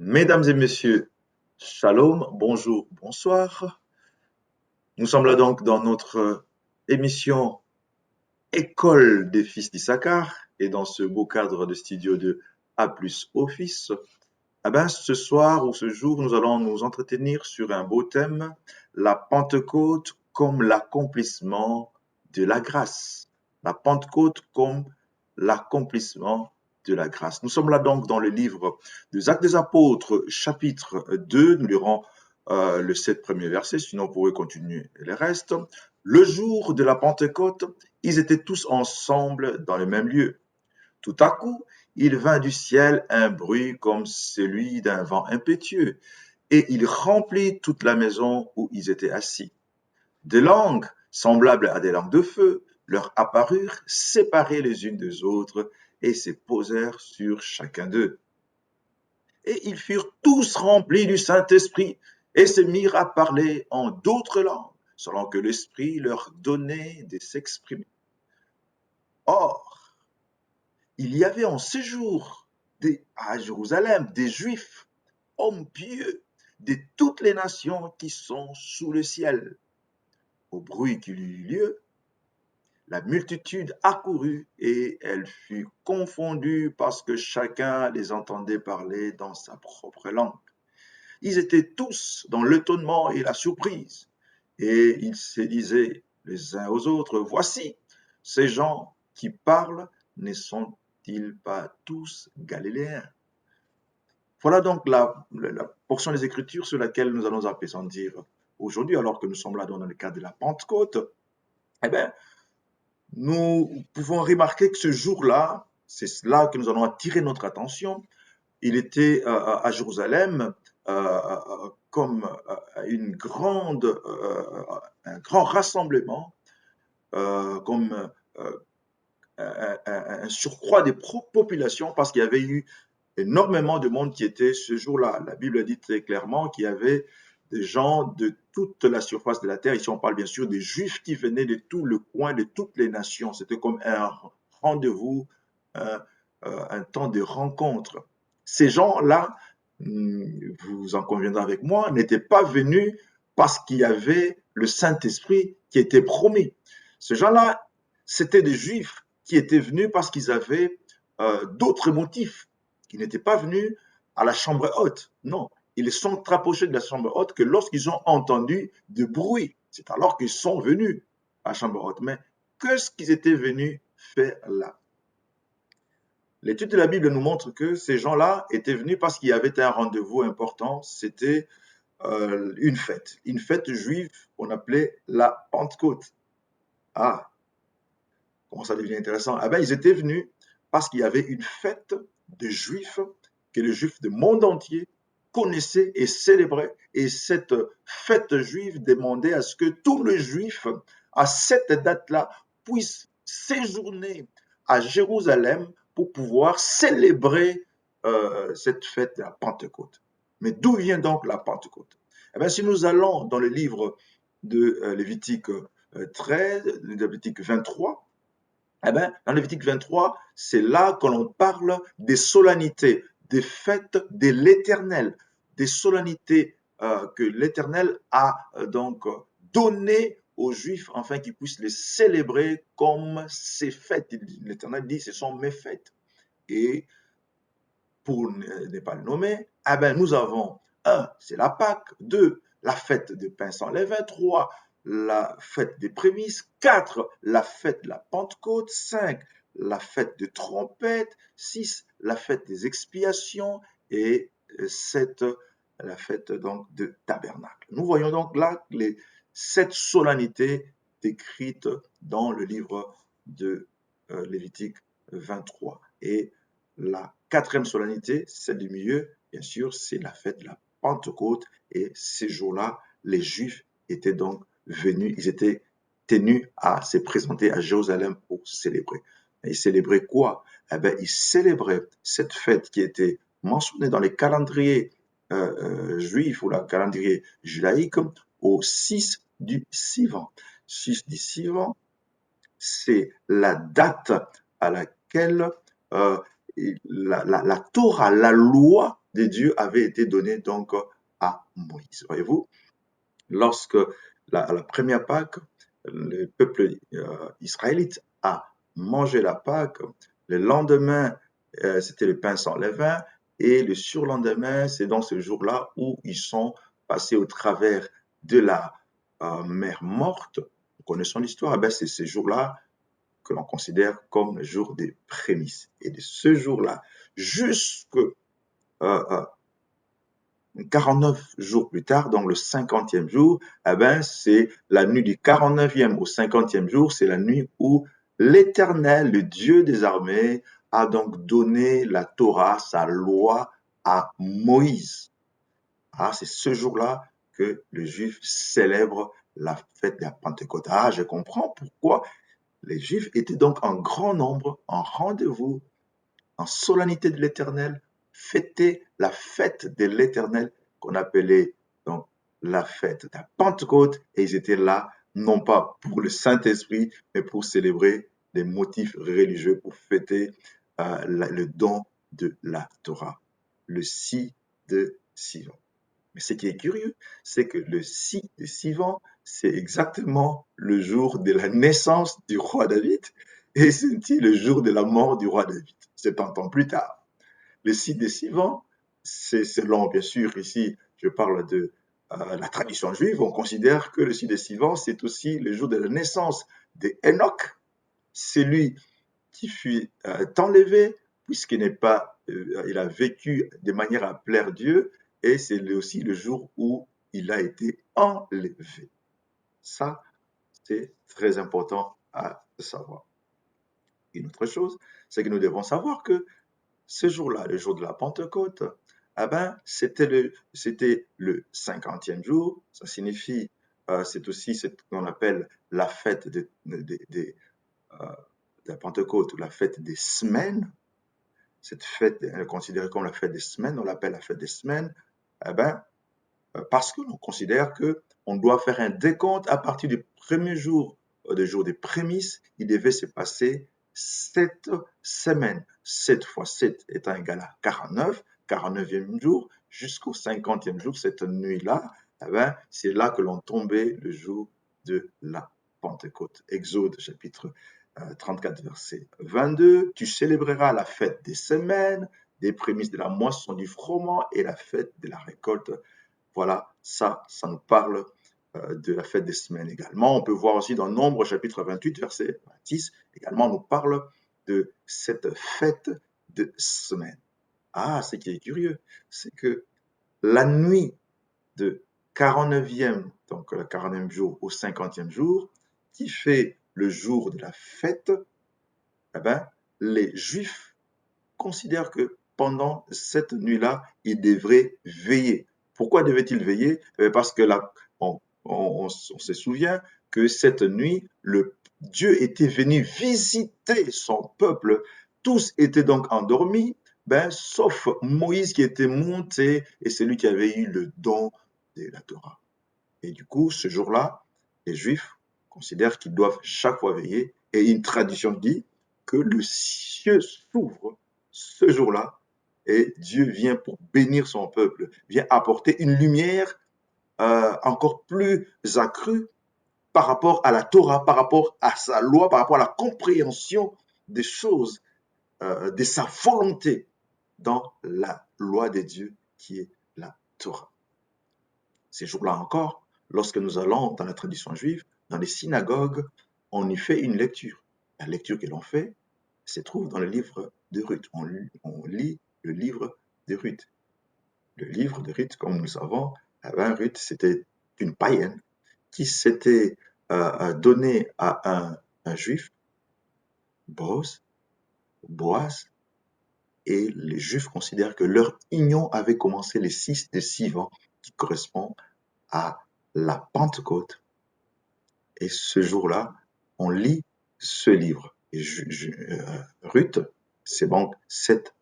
Mesdames et messieurs, shalom, bonjour, bonsoir. Nous sommes là donc dans notre émission École des fils d'Issachar et dans ce beau cadre de studio de A plus Office. Ce soir ou ce jour, nous allons nous entretenir sur un beau thème, la Pentecôte comme l'accomplissement de la grâce. La Pentecôte comme l'accomplissement de la grâce. Nous sommes là donc dans le livre des Actes des Apôtres, chapitre 2. Nous lirons le 7 premiers versets, sinon vous pourrez continuer les restes. Le jour de la Pentecôte, ils étaient tous ensemble dans le même lieu. Tout à coup, il vint du ciel un bruit comme celui d'un vent impétueux, et il remplit toute la maison où ils étaient assis. Des langues, semblables à des langues de feu, leur apparurent, séparées les unes des autres, et se posèrent sur chacun d'eux. Et ils furent tous remplis du Saint-Esprit, et se mirent à parler en d'autres langues, selon que l'Esprit leur donnait de s'exprimer. Or, il y avait en séjour à Jérusalem des Juifs, hommes pieux, de toutes les nations qui sont sous le ciel. Au bruit qu'il eut lieu, la multitude accourut et elle fut confondue parce que chacun les entendait parler dans sa propre langue. Ils étaient tous dans l'étonnement et la surprise, et ils se disaient les uns aux autres, voici, ces gens qui parlent ne sont-ils pas tous galiléens? Voilà donc la portion des Écritures sur laquelle nous allons appesantir aujourd'hui, alors que nous sommes là dans le cadre de la Pentecôte. Eh bien, nous pouvons remarquer que ce jour-là, c'est là que nous allons attirer notre attention. Il était à Jérusalem comme un grand rassemblement, comme un surcroît des populations, parce qu'il y avait eu énormément de monde qui était ce jour-là. La Bible dit très clairement qu'il y avait des gens de toute la surface de la terre. Ici, on parle bien sûr des Juifs qui venaient de tout le coin, de toutes les nations. C'était comme un rendez-vous, un, un temps de rencontre. Ces gens-là, vous en conviendrez avec moi, n'étaient pas venus parce qu'il y avait le Saint-Esprit qui était promis. Ces gens-là, c'était des Juifs qui étaient venus parce qu'ils avaient d'autres motifs, qui n'étaient pas venus à la chambre haute. Non, ils sont rapprochés de la chambre haute que lorsqu'ils ont entendu du bruit. C'est alors qu'ils sont venus à la chambre haute. Mais qu'est-ce qu'ils étaient venus faire là? L'étude de la Bible nous montre que ces gens-là étaient venus parce qu'il y avait un rendez-vous important. C'était une fête juive qu'on appelait la Pentecôte. Ah, comment ça devient intéressant? Ah ben, ils étaient venus parce qu'il y avait une fête de juifs que les juifs du monde entier connaissaient et célébraient. Et cette fête juive demandait à ce que tous les juifs, à cette date-là, puissent séjourner à Jérusalem pour pouvoir célébrer cette fête de la Pentecôte. Mais d'où vient donc la Pentecôte? Eh bien, si nous allons dans le livre de Lévitique 13, Lévitique 23, eh bien, dans Lévitique 23, c'est là que l'on parle des solennités, des fêtes de l'Éternel, des solennités que l'Éternel a donc données aux Juifs afin qu'ils puissent les célébrer comme ses fêtes. L'Éternel dit, ce sont mes fêtes. Et pour ne pas le nommer, eh ben, nous avons un, c'est la Pâque, deux, la fête des pains sans levain, trois, la fête des prémices, quatre, la fête de la Pentecôte, cinq, la fête de trompette, six, la fête des expiations et sept, la fête donc de tabernacle. Nous voyons donc là les sept solennités décrites dans le livre de Lévitique 23. Et la quatrième solennité, celle du milieu, bien sûr, c'est la fête de la Pentecôte. Et ces jours-là, les Juifs étaient donc venus, ils étaient tenus à se présenter à Jérusalem pour célébrer. Et ils célébraient quoi? Eh bien, ils célébraient cette fête qui était mentionnée dans les calendriers juifs ou le calendrier judaïque au 6 du Sivan. 6 du Sivan, c'est la date à laquelle la Torah, la loi de Dieu avait été donné donc à Moïse. Voyez-vous, lorsque la première Pâque, le peuple israélite a mangé la Pâque, le lendemain, c'était le pain sans levain, et le surlendemain, c'est dans ce jour-là où ils sont passés au travers de la mer morte. Nous connaissons l'histoire, eh ben, c'est ce jour-là que l'on considère comme le jour des prémices. Et de ce jour-là, jusque 49 jours plus tard, donc le 50e jour, eh ben, c'est la nuit du 49e au 50e jour, c'est la nuit où l'Éternel, le Dieu des armées, a donc donné la Torah, sa loi, à Moïse. Ah, c'est ce jour-là que les Juifs célèbrent la fête de la Pentecôte. Ah, je comprends pourquoi les Juifs étaient donc en grand nombre, en rendez-vous, en solennité de l'Éternel, fêter la fête de l'Éternel qu'on appelait donc la fête de la Pentecôte. Et ils étaient là, non pas pour le Saint-Esprit, mais pour célébrer des motifs religieux, pour fêter le don de la Torah, le si de Sivan. Mais ce qui est curieux, c'est que le si de Sivan, c'est exactement le jour de la naissance du roi David et c'est le jour de la mort du roi David, 70 ans plus tard. Le si de Sivan, c'est selon, bien sûr, ici, je parle de la tradition juive, on considère que le si de Sivan, c'est aussi le jour de la naissance d'Enoch, celui qui fut enlevé, puisqu'il n'est pas, il a vécu de manière à plaire Dieu, et c'est aussi le jour où il a été enlevé. Ça, c'est très important à savoir. Une autre chose, c'est que nous devons savoir que ce jour-là, le jour de la Pentecôte, eh ben, c'était le 50e jour. Ça signifie, c'est aussi ce qu'on appelle la fête euh, de la Pentecôte, ou la fête des semaines. Cette fête est considérée comme la fête des semaines, on l'appelle la fête des semaines, eh ben, parce que l'on considère que on doit faire un décompte à partir du premier jour, du jour des prémices, il devait se passer 7 semaines. 7 fois 7 étant égal à 49, 49e jour, jusqu'au 50e jour, cette nuit-là, eh ben, c'est là que l'on tombait le jour de la Pentecôte. Exode chapitre 34, verset 22. Tu célébreras la fête des semaines, des prémices de la moisson du froment et la fête de la récolte. Voilà, ça nous parle de la fête des semaines également. On peut voir aussi dans Nombre chapitre 28, verset 10, également on nous parle de cette fête de semaine. Ah, ce qui est curieux, c'est que la nuit de 49e, donc le 49e jour au 50e jour, qui fait le jour de la fête, eh ben, les Juifs considèrent que pendant cette nuit-là, ils devraient veiller. Pourquoi devaient-ils veiller? Parce que là, on se souvient que cette nuit, Dieu était venu visiter son peuple. Tous étaient donc endormis, ben, sauf Moïse qui était monté et celui qui avait eu le don de la Torah. Et du coup, ce jour-là, les Juifs considèrent qu'ils doivent chaque fois veiller. Et une tradition dit que le ciel s'ouvre ce jour-là et Dieu vient pour bénir son peuple, vient apporter une lumière encore plus accrue par rapport à la Torah, par rapport à sa loi, par rapport à la compréhension des choses, de sa volonté dans la loi des dieux qui est la Torah. Ces jours-là encore, lorsque nous allons dans la tradition juive, dans les synagogues, on y fait une lecture. La lecture que l'on fait se trouve dans le livre de Ruth. On lit le livre de Ruth. Le livre de Ruth, comme nous le savons, Ruth, c'était une païenne qui s'était donnée à un juif, Boaz, et les juifs considèrent que leur union avait commencé les 6 de Sivan, qui correspond à la Pentecôte. Et ce jour-là, on lit ce livre. Et Ruth, c'est donc cette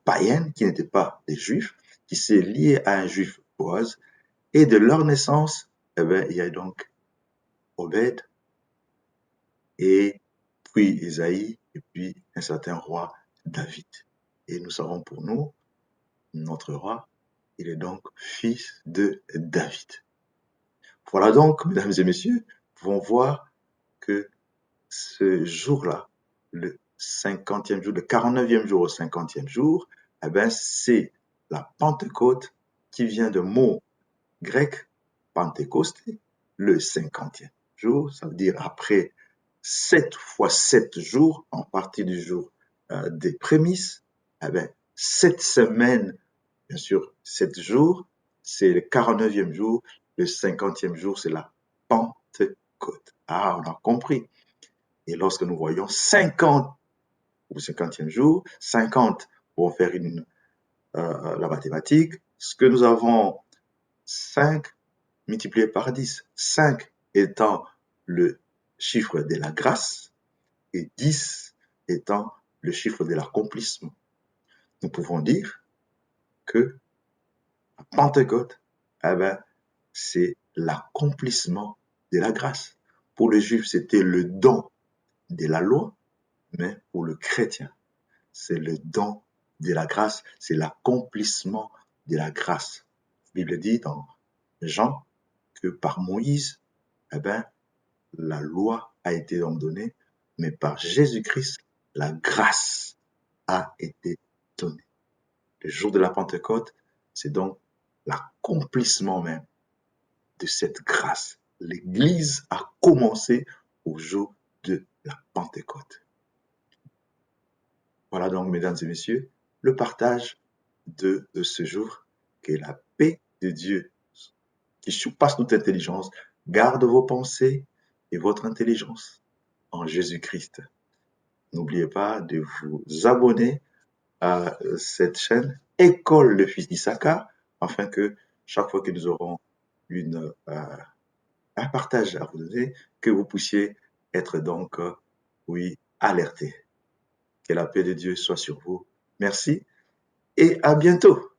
païenne qui n'était pas des juifs, qui s'est liée à un juif Boaz, et de leur naissance, eh ben, il y a donc Obed, et puis Isaïe, et puis un certain roi David. Et nous savons pour nous notre roi, il est donc fils de David. Voilà donc, mesdames et messieurs, nous pouvons voir que ce jour-là, le 50e jour, le 49e jour au 50e jour, eh ben, c'est la Pentecôte qui vient de mot grec Pentecôte, le 50e jour, ça veut dire après 7 fois 7 jours, en partie du jour des prémices, eh ben, 7 semaines, bien sûr, 7 jours, c'est le 49e jour, le 50e jour, c'est la Pentecôte. Ah, on a compris. Et lorsque nous voyons 50 au 50e jour, 50 pour faire la mathématique, ce que nous avons 5 multiplié par 10, 5 étant le chiffre de la grâce et 10 étant le chiffre de l'accomplissement. Nous pouvons dire que la Pentecôte, eh ben, c'est l'accomplissement de la grâce. Pour les Juifs, c'était le don de la loi, mais pour le chrétien, c'est le don de la grâce, c'est l'accomplissement de la grâce. La Bible dit dans Jean que par Moïse, eh ben, la loi a été donc donnée, mais par Jésus-Christ, la grâce a été donnée. Le jour de la Pentecôte, c'est donc l'accomplissement même de cette grâce. L'Église a commencé au jour de la Pentecôte. Voilà donc, mesdames et messieurs, le partage de ce jour. Que la paix de Dieu, qui surpasse toute intelligence, garde vos pensées et votre intelligence en Jésus-Christ. N'oubliez pas de vous abonner à cette chaîne École de Fils d'Issachar, afin que chaque fois que nous aurons un partage à vous donner, que vous puissiez être donc, oui, alerté. Que la paix de Dieu soit sur vous. Merci et à bientôt.